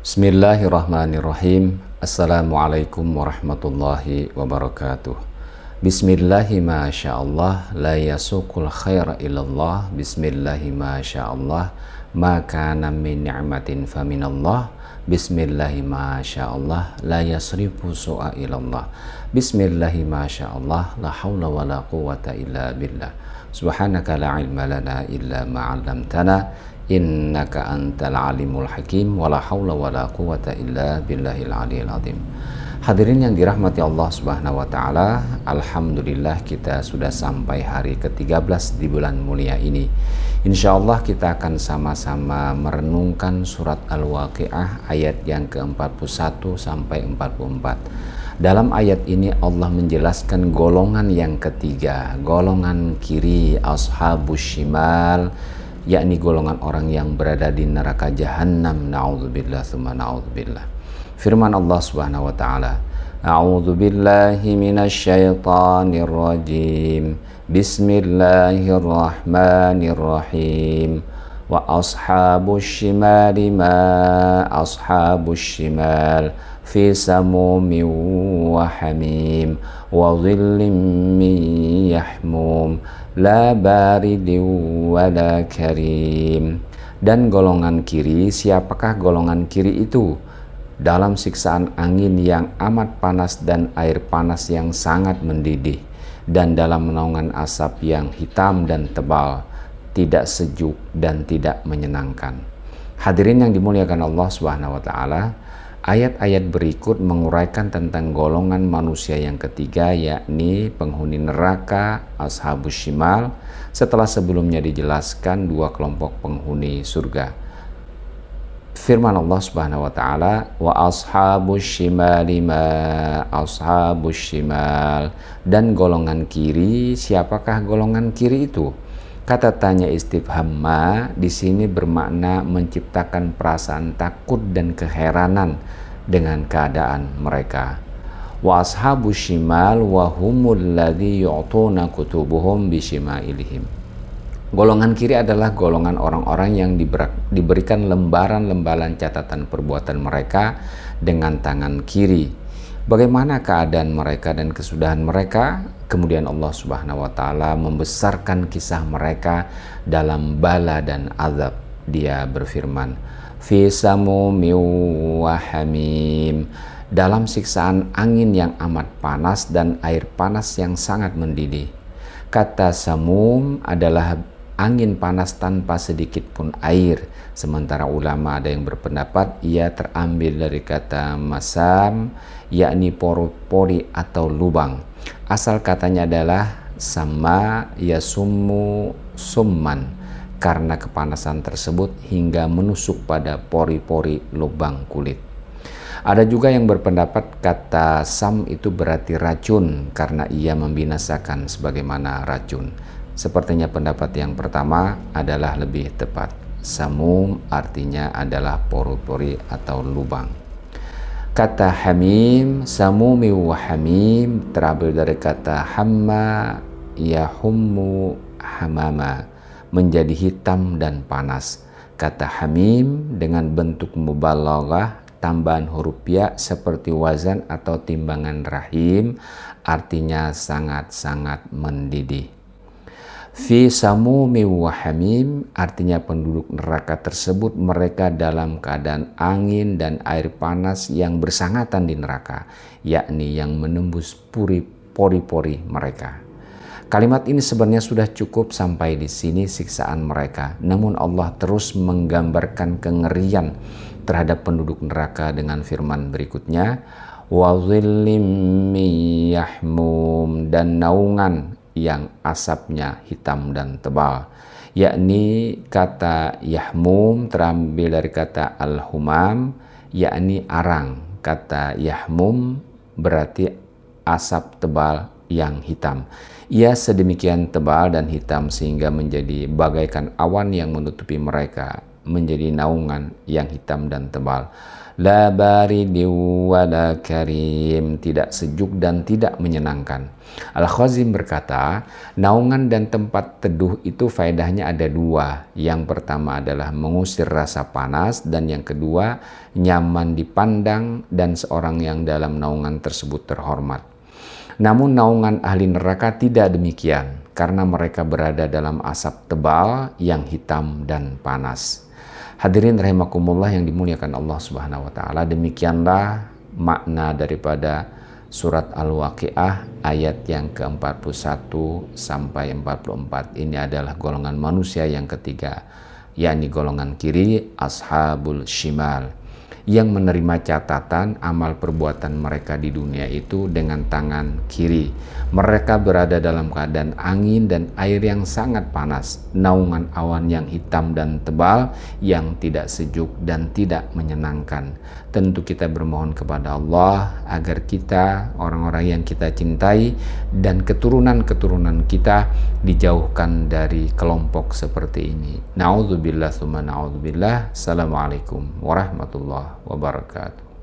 Bismillahirrahmanirrahim. Assalamualaikum warahmatullahi wabarakatuh. Bismillahi masyaallah, la yasuqul khaira illallah. Bismillahi masyaallah, ma kana min ni'matin faminallah. Bismillahi masyaallah, la yasrifu su'a ilallah. Bismillahi masyaallah, la hawla wa la quwata illa billah. Subhanaka la ilma lana illa ma 'allamtana. Innaka antal alimul hakim, wala haula wala quwata illa billahil aliyil azim. Hadirin yang dirahmati Allah Subhanahu wa taala, alhamdulillah kita sudah sampai hari ke-13 di bulan mulia ini. Insyaallah kita akan sama-sama merenungkan surat Al-Waqiah ayat yang ke-41 sampai 44. Dalam ayat ini Allah menjelaskan golongan yang ketiga, golongan kiri, ashabus shimal, yakni golongan orang yang berada di neraka jahanam. Na'udzubillah tsumma na'udzubillah. Firman Allah Subhanahu wa taala, a'udzubillahi minasyaitonir rajim. Bismillahirrahmanirrahim. Wa ashabus shimali ma ashabus shimal fi samumin wa hamim wa dhillim min yahmum la baridin wala karim. Dan golongan kiri, siapakah golongan kiri itu? Dalam siksaan angin yang amat panas dan air panas yang sangat mendidih, dan dalam naungan asap yang hitam dan tebal, tidak sejuk dan tidak menyenangkan. Hadirin yang dimuliakan Allah Subhanahu wa taala, ayat-ayat berikut menguraikan tentang golongan manusia yang ketiga, yakni penghuni neraka, ashabus shimal, setelah sebelumnya dijelaskan dua kelompok penghuni surga. Firman Allah Subhanahu wa taala, wa ashabus shimali ma ashabus shimal. Dan golongan kiri, siapakah golongan kiri itu? Kata tanya istifham ma di sini bermakna menciptakan perasaan takut dan keheranan dengan keadaan mereka. Wa ashabus shimal wa humul ladzi yu'tuna kutubuhum bishimailihim. Golongan kiri adalah golongan orang-orang yang diberikan lembaran-lembaran catatan perbuatan mereka dengan tangan kiri. Bagaimana keadaan mereka dan kesudahan mereka? Kemudian Allah Subhanahu wa taala membesarkan kisah mereka dalam bala dan azab. Dia berfirman, fi samumin wa hamim, dalam siksaan angin yang amat panas dan air panas yang sangat mendidih. Kata samum adalah angin panas tanpa sedikit pun air. Sementara ulama ada yang berpendapat ia terambil dari kata masam, yakni pori-pori atau lubang. Asal katanya adalah sama yasummu summan, karena kepanasan tersebut hingga menusuk pada pori-pori lubang kulit. Ada juga yang berpendapat kata sam itu berarti racun karena ia membinasakan sebagaimana racun. Sepertinya pendapat yang pertama adalah lebih tepat. Samum artinya adalah pori-pori atau lubang. Kata hamim, samumi wa hamim terambil dari kata hamma yahummu hamama, menjadi hitam dan panas. Kata hamim dengan bentuk mubalaghah, tambahan huruf ya seperti wazan atau timbangan rahim, artinya sangat-sangat mendidih. Fi samumi wa hamim artinya penduduk neraka tersebut mereka dalam keadaan angin dan air panas yang bersangatan di neraka, yakni yang menembus pori-pori mereka. Kalimat ini sebenarnya sudah cukup sampai di sini siksaan mereka. Namun Allah terus menggambarkan kengerian terhadap penduduk neraka dengan firman berikutnya, wa dhillim min yahmum, dan naungan yang asapnya hitam dan tebal, yakni kata yahmum terambil dari kata al-humam, yakni arang. Kata yahmum berarti asap tebal yang hitam. Ia sedemikian tebal dan hitam sehingga menjadi bagaikan awan yang menutupi mereka, menjadi naungan yang hitam dan tebal. la baridin wala karim, tidak sejuk dan tidak menyenangkan. Al-Khazim berkata, naungan dan tempat teduh itu faedahnya ada dua. Yang pertama adalah mengusir rasa panas, dan yang kedua nyaman dipandang dan seorang yang dalam naungan tersebut terhormat. Namun naungan ahli neraka tidak demikian, karena mereka berada dalam asap tebal yang hitam dan panas. Hadirin rahimakumullah yang dimuliakan Allah Subhanahu wa taala, demikianlah makna daripada surat Al-Waqiah ayat yang ke-41 sampai 44. Ini adalah golongan manusia yang ketiga, yakni golongan kiri, ashabul shimal, yang menerima catatan amal perbuatan mereka di dunia itu dengan tangan kiri. Mereka berada dalam keadaan angin dan air yang sangat panas, naungan awan yang hitam dan tebal yang tidak sejuk dan tidak menyenangkan. Tentu kita bermohon kepada Allah agar kita, orang-orang yang kita cintai dan keturunan-keturunan kita dijauhkan dari kelompok seperti ini. Na'udzubillah tsumma na'udzubillah. Assalamualaikum warahmatullahi wabarakatuh.